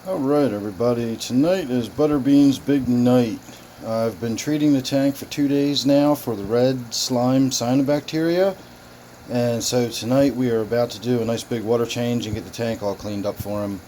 Alright everybody, tonight is Butterbean's big night. I've been treating the tank for 2 days now for the red slime cyanobacteria, and so tonight we are about to do a nice big water change and get the tank all cleaned up for him.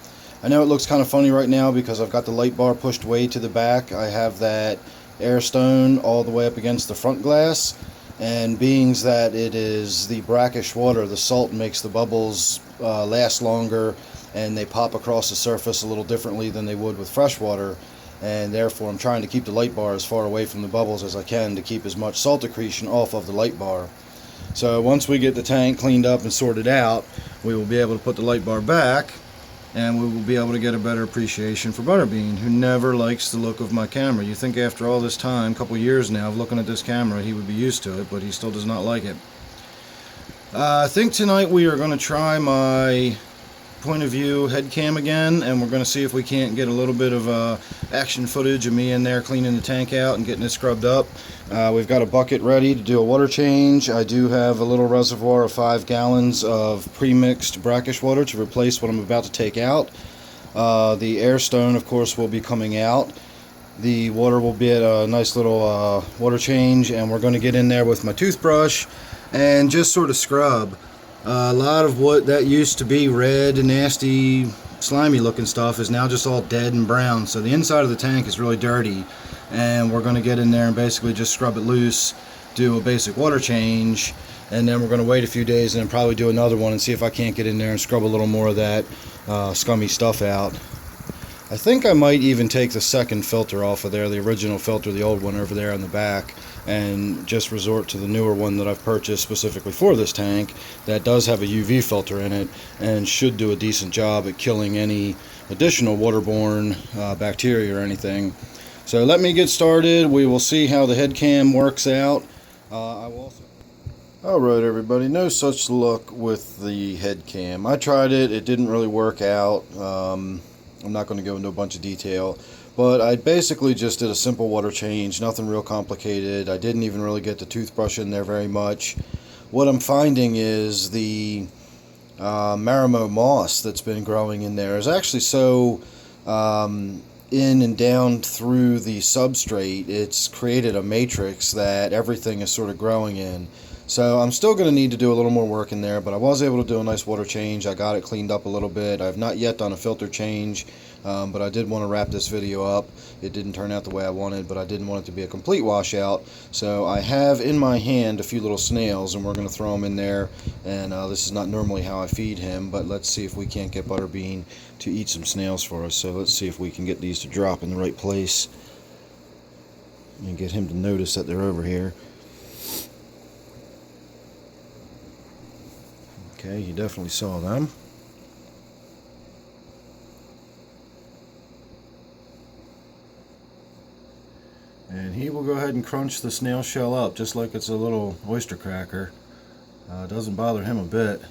I know it looks kind of funny right now because I've got the light bar pushed way to the back. I have that air stone all the way up against the front glass, and being that it is the brackish water, the salt makes the bubbles last longer, and they pop across the surface a little differently than they would with fresh water, and therefore I'm trying to keep the light bar as far away from the bubbles as I can to keep as much salt accretion off of the light bar. So once we get the tank cleaned up and sorted out, we will be able to put the light bar back, and we will be able to get a better appreciation for Butterbean, who never likes the look of my camera. You think after all this time, a couple years now of looking at this camera, he would be used to it, but he still does not like it. I think tonight we are going to try my point of view head cam again, and we're going to see if we can't get a little bit of action footage of me in there cleaning the tank out and getting it scrubbed up. We've got a bucket ready to do a water change. I do have a little reservoir of 5 gallons of pre-mixed brackish water to replace what I'm about to take out. The air stone, of course, will be coming out. The water will be at a nice little water change, and we're going to get in there with my toothbrush and just sort of scrub. A lot of what that used to be red and nasty slimy looking stuff is now just all dead and brown, so the inside of the tank is really dirty, and we're going to get in there and basically just scrub it loose, do a basic water change, and then we're going to wait a few days and then probably do another one and see if I can't get in there and scrub a little more of that scummy stuff out. I think I might even take the second filter off of there, the original filter, the old one over there in the back, and just resort to the newer one that I've purchased specifically for this tank that does have a UV filter in it and should do a decent job at killing any additional waterborne bacteria or anything. So let me get started. We will see how the head cam works out. Alright everybody, no such luck with the head cam. I tried it, it didn't really work out. I'm not going to go into a bunch of detail, but I basically just did a simple water change, nothing real complicated. I didn't even really get the toothbrush in there very much. What I'm finding is the Marimo moss that's been growing in there is actually so in and down through the substrate, it's created a matrix that everything is sort of growing in. So I'm still going to need to do a little more work in there, but I was able to do a nice water change. I got it cleaned up a little bit. I've not yet done a filter change, but I did want to wrap this video up. It didn't turn out the way I wanted, but I didn't want it to be a complete washout. So I have in my hand a few little snails, and we're going to throw them in there. And this is not normally how I feed him, but let's see if we can't get Butterbean to eat some snails for us. So let's see if we can get these to drop in the right place and get him to notice that they're over here. Okay, you definitely saw them. And he will go ahead and crunch the snail shell up just like it's a little oyster cracker. It doesn't bother him a bit.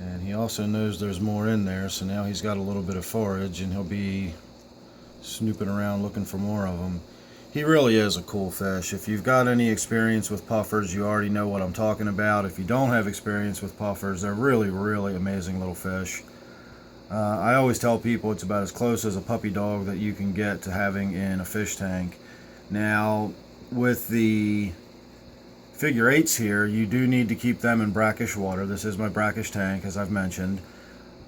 And he also knows there's more in there, so now he's got a little bit of forage and he'll be snooping around looking for more of them. He really is a cool fish. If you've got any experience with puffers, you already know what I'm talking about. If you don't have experience with puffers, they're really, really amazing little fish. I always tell people it's about as close as a puppy dog that you can get to having in a fish tank. Now, with the figure 8s here, you do need to keep them in brackish water. This is my brackish tank, as I've mentioned.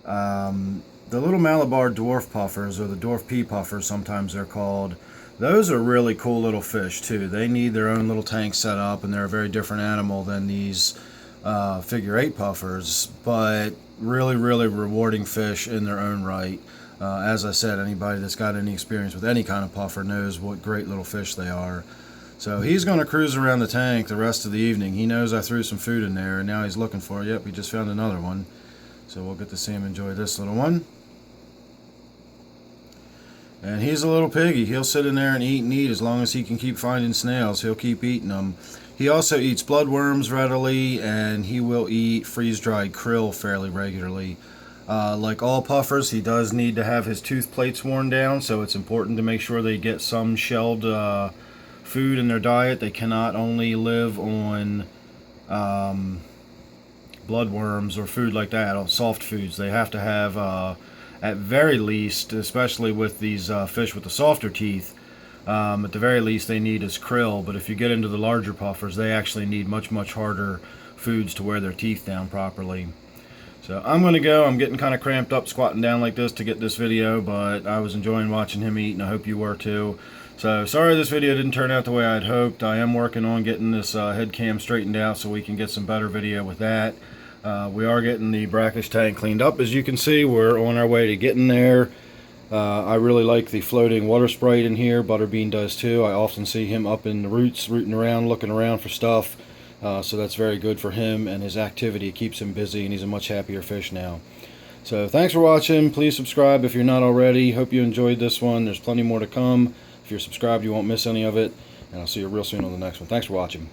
The little Malabar dwarf puffers, or the dwarf pea puffers sometimes they're called, those are really cool little fish too. They need their own little tank set up, and they're a very different animal than these figure 8 puffers, but really, really rewarding fish in their own right. As I said, anybody that's got any experience with any kind of puffer knows what great little fish they are. So he's going to cruise around the tank the rest of the evening. He knows I threw some food in there, and now he's looking for it. Yep, we just found another one. So we'll get to see him enjoy this little one. And he's a little piggy. He'll sit in there and eat as long as he can keep finding snails. He'll keep eating them. He also eats bloodworms readily, and he will eat freeze-dried krill fairly regularly. Like all puffers, he does need to have his tooth plates worn down, so it's important to make sure they get some shelled food in their diet. They cannot only live on bloodworms or food like that, soft foods. They have to have, at very least, especially with these fish with the softer teeth, at the very least they need is krill. But if you get into the larger puffers, they actually need much, much harder foods to wear their teeth down properly. So I'm going to go. I'm getting kind of cramped up squatting down like this to get this video, but I was enjoying watching him eat, and I hope you were too. So sorry this video didn't turn out the way I'd hoped. I am working on getting this head cam straightened out so we can get some better video with that. We are getting the brackish tank cleaned up. As you can see, we're on our way to getting there. I really like the floating water sprite in here. Butterbean does too. I often see him up in the roots, rooting around, looking around for stuff. So that's very good for him, and his activity keeps him busy, and he's a much happier fish now. So thanks for watching. Please subscribe if you're not already. Hope you enjoyed this one. There's plenty more to come. If you're subscribed, you won't miss any of it. And I'll see you real soon on the next one. Thanks for watching.